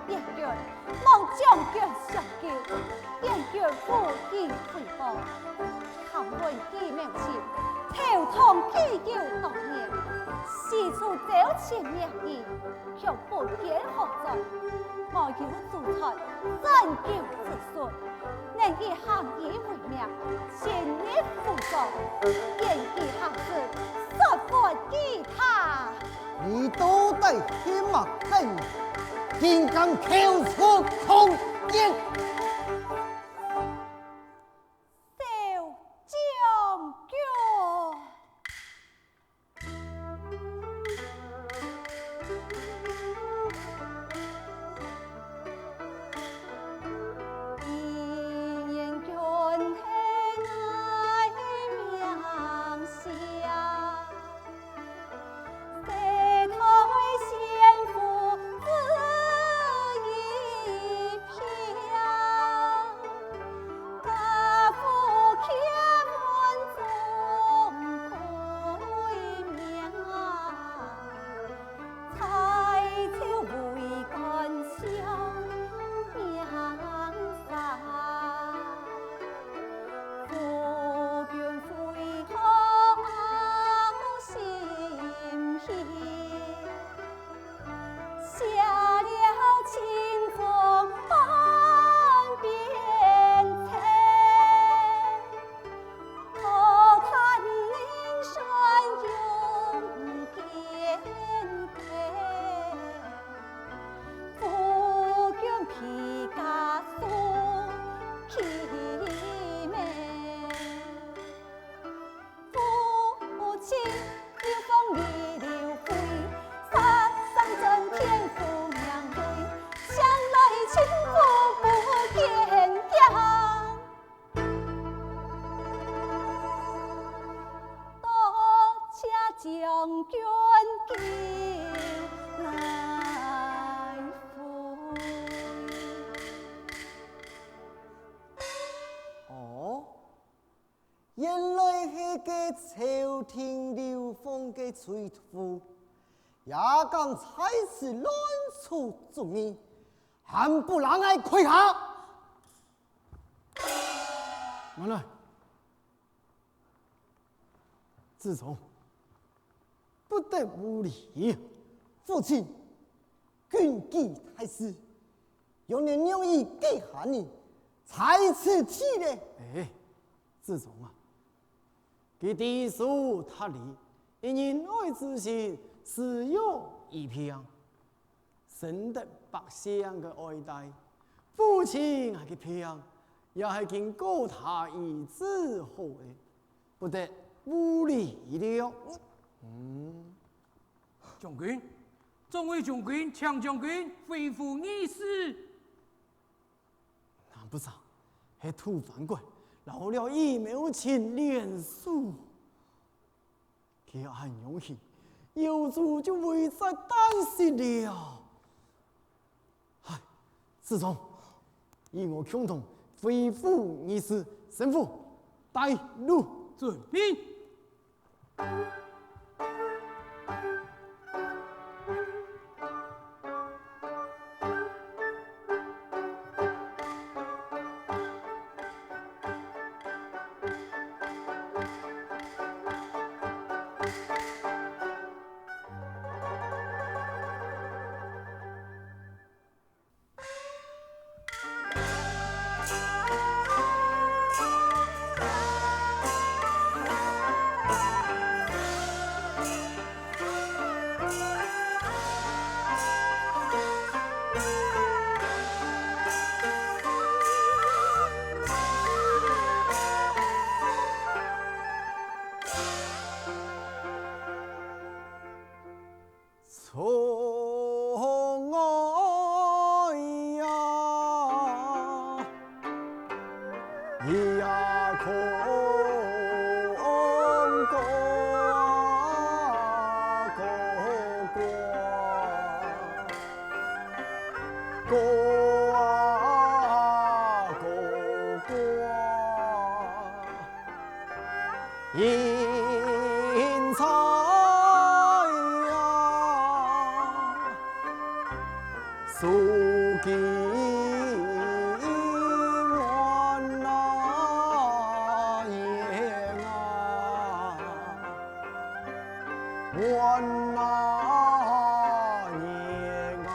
变卷，望将军相救，变卷夫妻回报，含混记名情，头痛祈求当年，四处找寻名义，却不见何在。我有主才，拯救子孙，能以行义为名，千年福寿，演义行事，说服其他。你都得天马正，金刚口出空言。将军。将军叫来回。哦，原来是个朝廷流放的罪妇，也敢才是乱出主意，还不让俺跪下！慢来，自从不得无礼，父亲军纪太师，有年用意给喊你，才此气嘞。哎，自从啊，给地属他里，因爱之心是有一片，深得百姓的爱戴，父亲还给偏，也还经过他一之后的，不得无礼了。将军，众位将军，强将军恢复议事。那不少，还土反怪，老了一秒前连数，给俺勇气，有主就会在担心了。唉，自从以我共同恢复议事，神父带路准命。从爱呀，呀空过因财呀，苏吉我那爷啊，我那爷啊，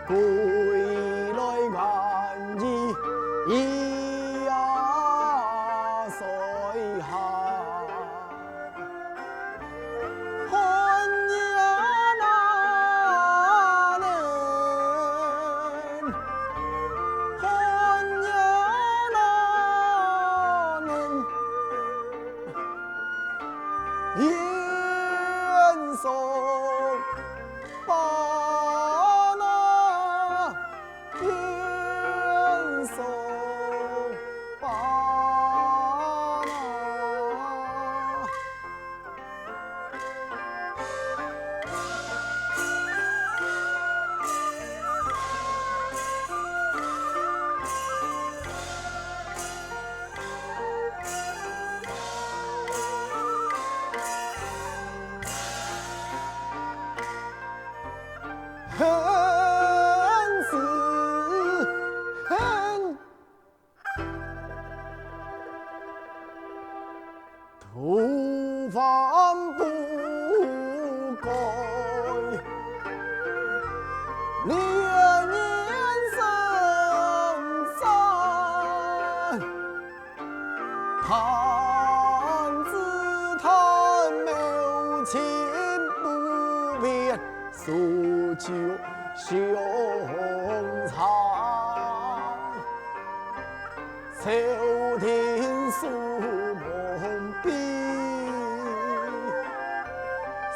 归来安逸咿呀水下。严嵩把那严嵩把那。恨是恨，徒犯不改，连年生山，探子探谋情不变。诉求胸藏，秋天树梦碧，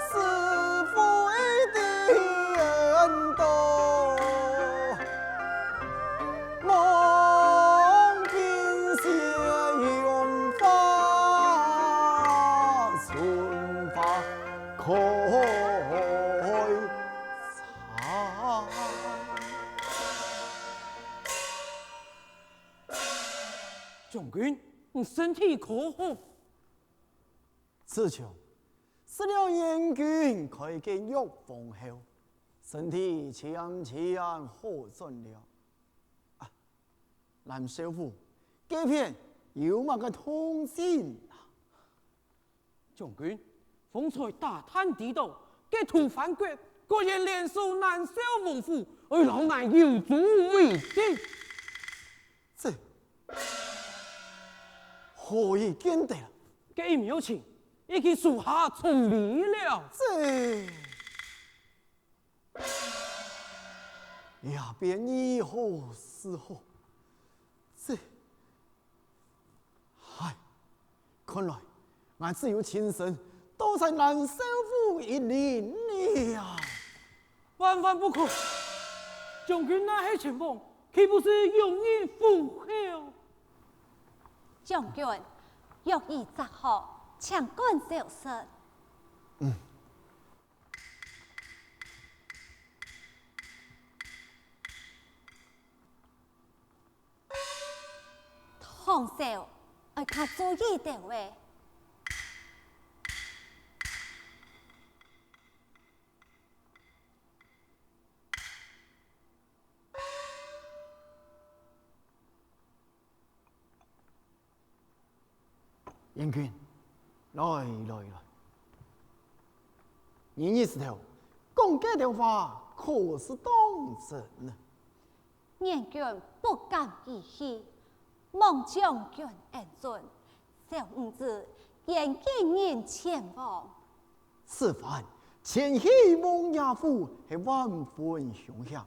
是非颠倒，梦并写用法，春法可。将军，你身体可好？自从吃了燕军开给药方后，身体强强好转了。啊，蓝少妇，这片有么个通信啊？将军，方才大探地道，给土反国，果然连数难消无负，而老衲有足为证。这何以见得了？这苗情已经属下处理了。这也便以后是后。这，唉，看来俺只有亲身都在南少府一领了。万万不可！将军那些情况，岂不是容易附和？将军，若意则好，请管小声。唐少，爱较注意点喂。燕君，来，你意思头讲这条话可是当真呢？燕军不敢移弃，望将军恩准，小五子愿今年前往。此番前去望亚府是万分凶险，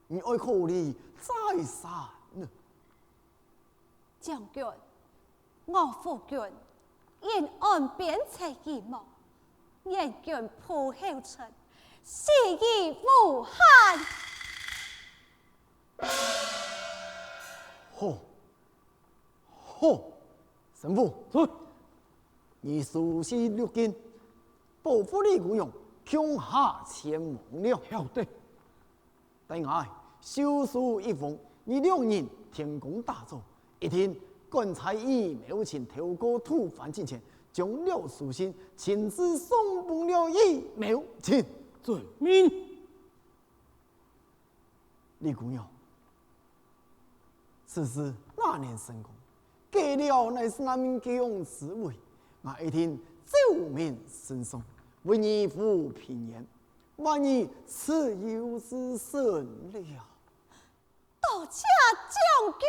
你爱考虑再三呢。将军，我夫君因岸边采一梦，燕军破后尘，死亦无憾。好，神父，是。你熟悉六经，保护你无用，恐下前往了。晓得。等我修书一封，你两人天公大作，一天赶在以苗前透过土凡之前，将了书信亲自送奔了以苗前。遵命。李姑娘，此事那年成功，给了乃是那名公子位，我一听奏明声送，为你父平言，万一此有之甚了。多谢将军。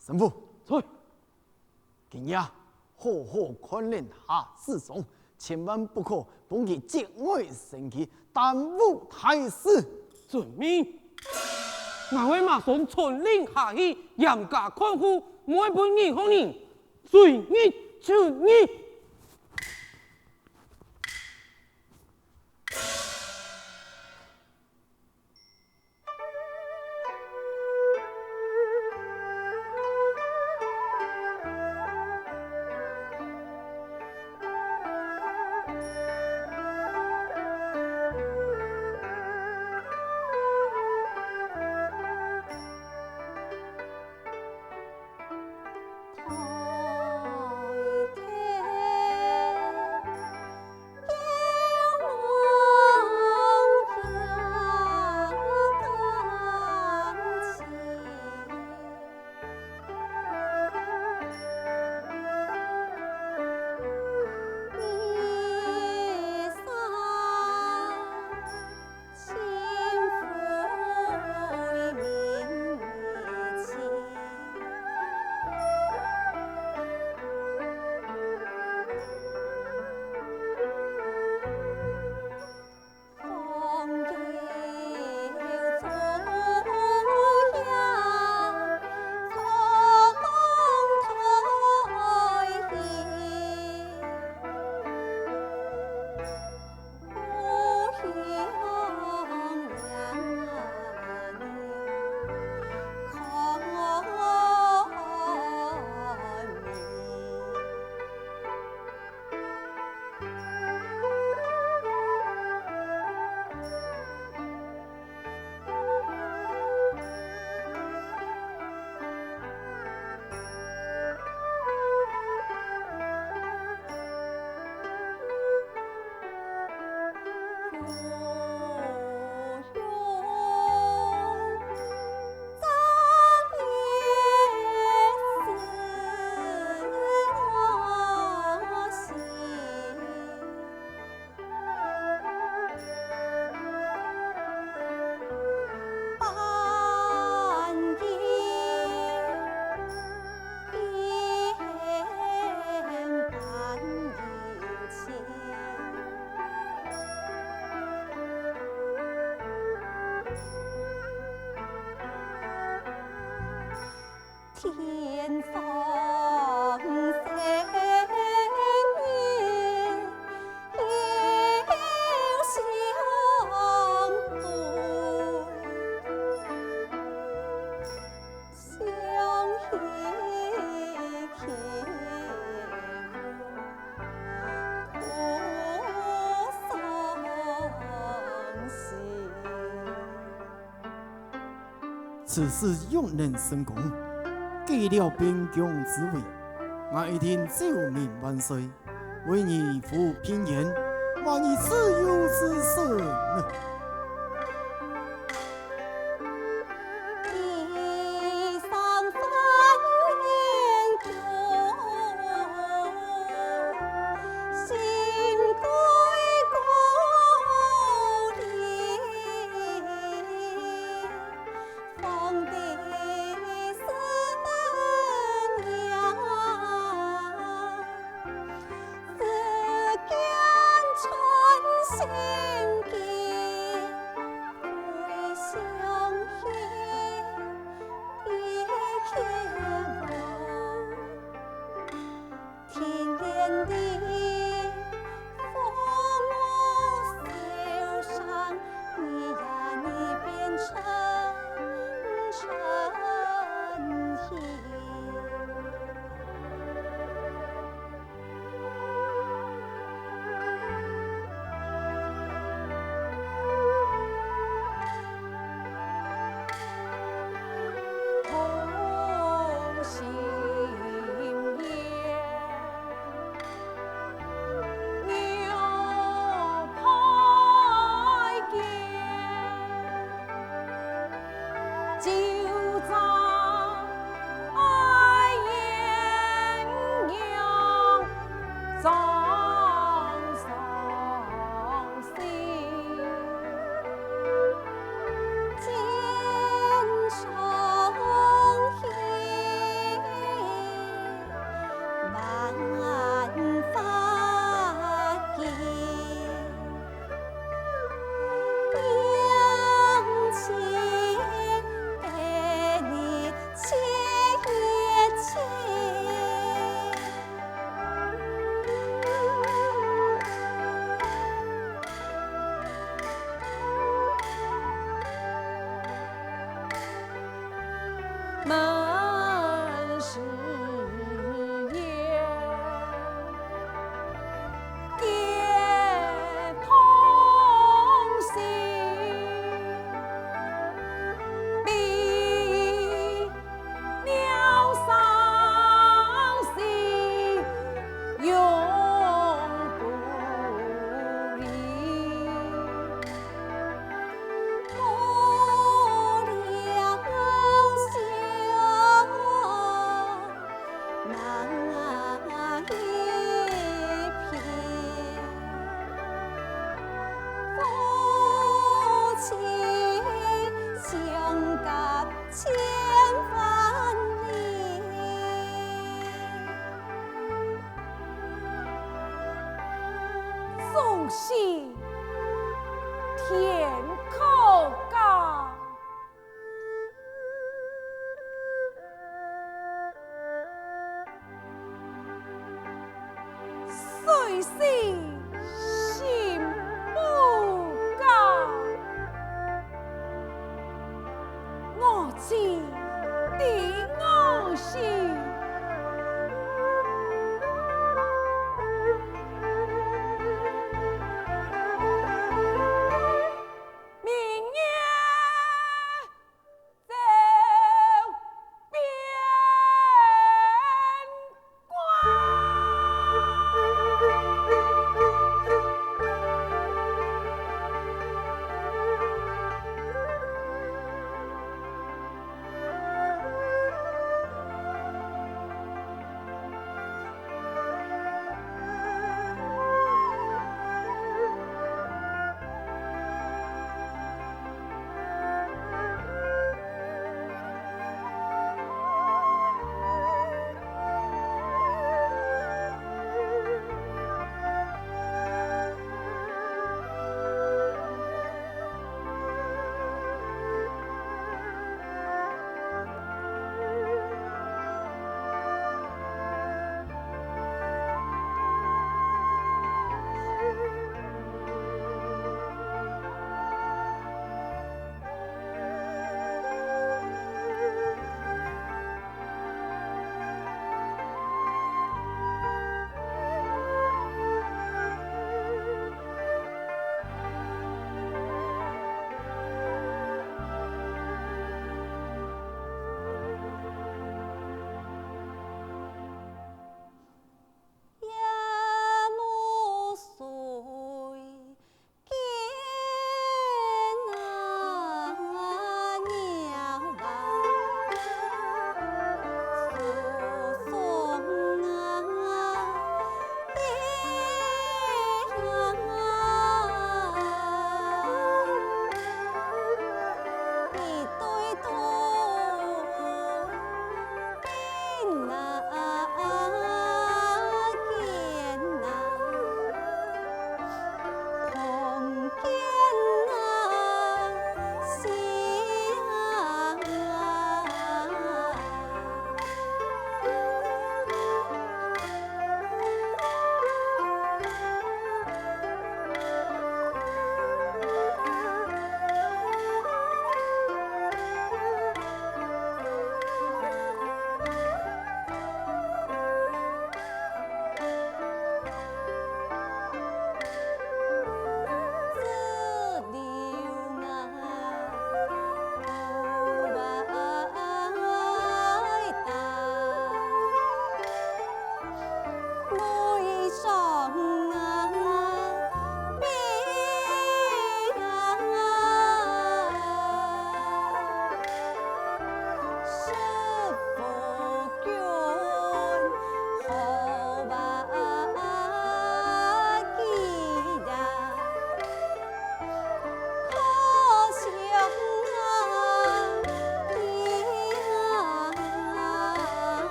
神父，在。今夜好好看练下自重，千万不可碰其节外生枝，耽误大事。遵命。我会马上传令下去，严加看护，每本银行人随你就你。天放星月，有相对，相依天苦伤心。此事用人成功。给了边疆之位，我一定救命万岁，为你父平言，万一此有之甚呢？地上翻云卷，心归故里，方得。是天可降。虽是心不甘，我知的我心。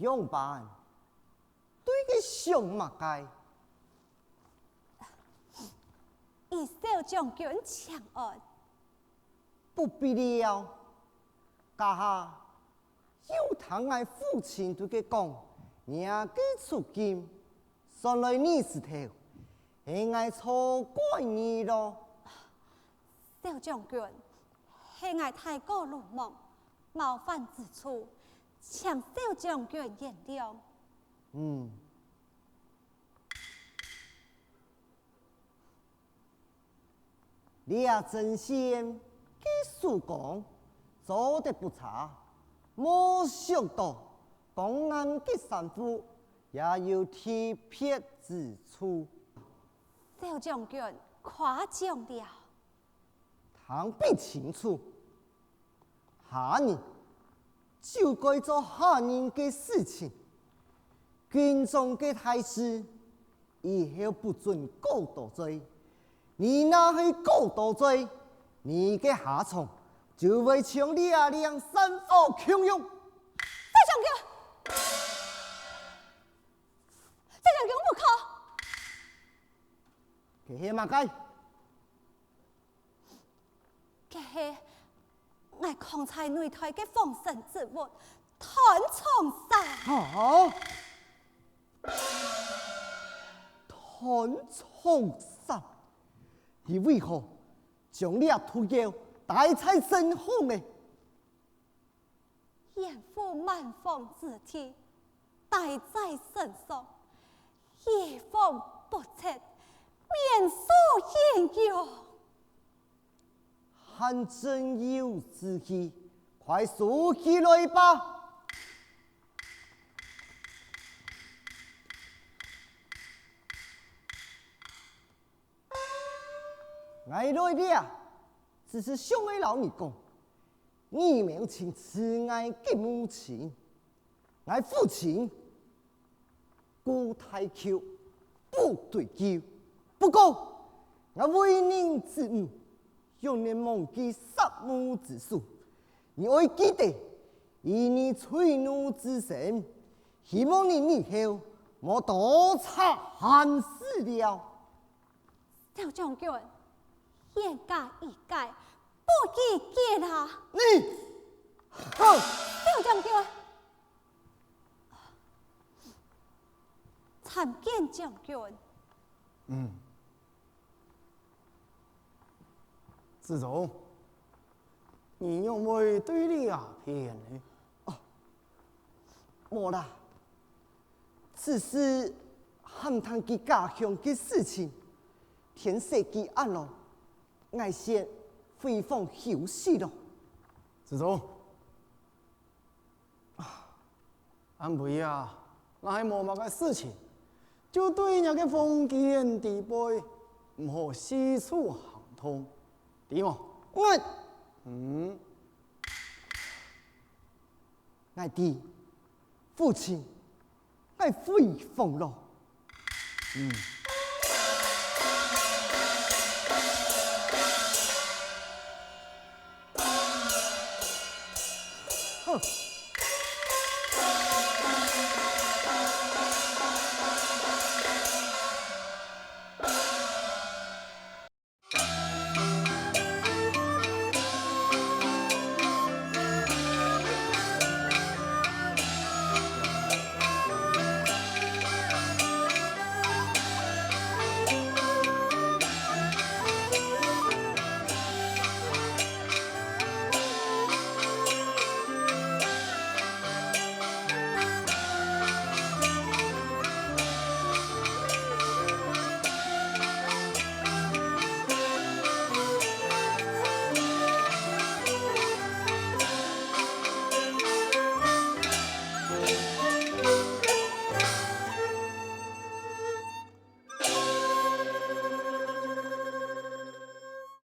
用办对个上马街，以小将军强案，不必了。家下有堂爱父亲对佢讲，娘嘅出金，上来你是头，系爱错怪你咯。小将军，系爱太过鲁莽，冒犯之处，请小将军原谅。你也真先嘅书讲做得不差，没想到公安嘅三夫也有特别之处。小将军夸奖了。倘必清楚，下人就该做下人嘅事情。军中嘅大事以后不准搞多罪，你那是过多罪，你的下场就会像你啊两山火汹涌。再上叫，再上叫不可。这些嘛该，这是我刚才擂台的封神之物，弹重山。好，团重山，你为何将你啊屠妖带在身后呢？严父满房之体，带在身上，以防不测，免所引诱。还真有志气，快说起来吧！爱来的啊，只是想爱老你讲，你没有请慈爱的母亲，爱父亲顾太丘不对救。不过，我为人之母，永远忘记杀母之术。你要记得，以你吹怒之神，希望你以后莫多插汉事了。赵将军，言改意改，不宜见啦。你，哼！赵将军，参见将军。自从你用为对你啊骗呢？莫啦，此事汉唐其家乡的事情，天色既暗了，我先回房休息了。自从俺不呀，那还冇乜个事情，就对人家封建地位唔好四处行通，对冇？我的父亲，我回房了。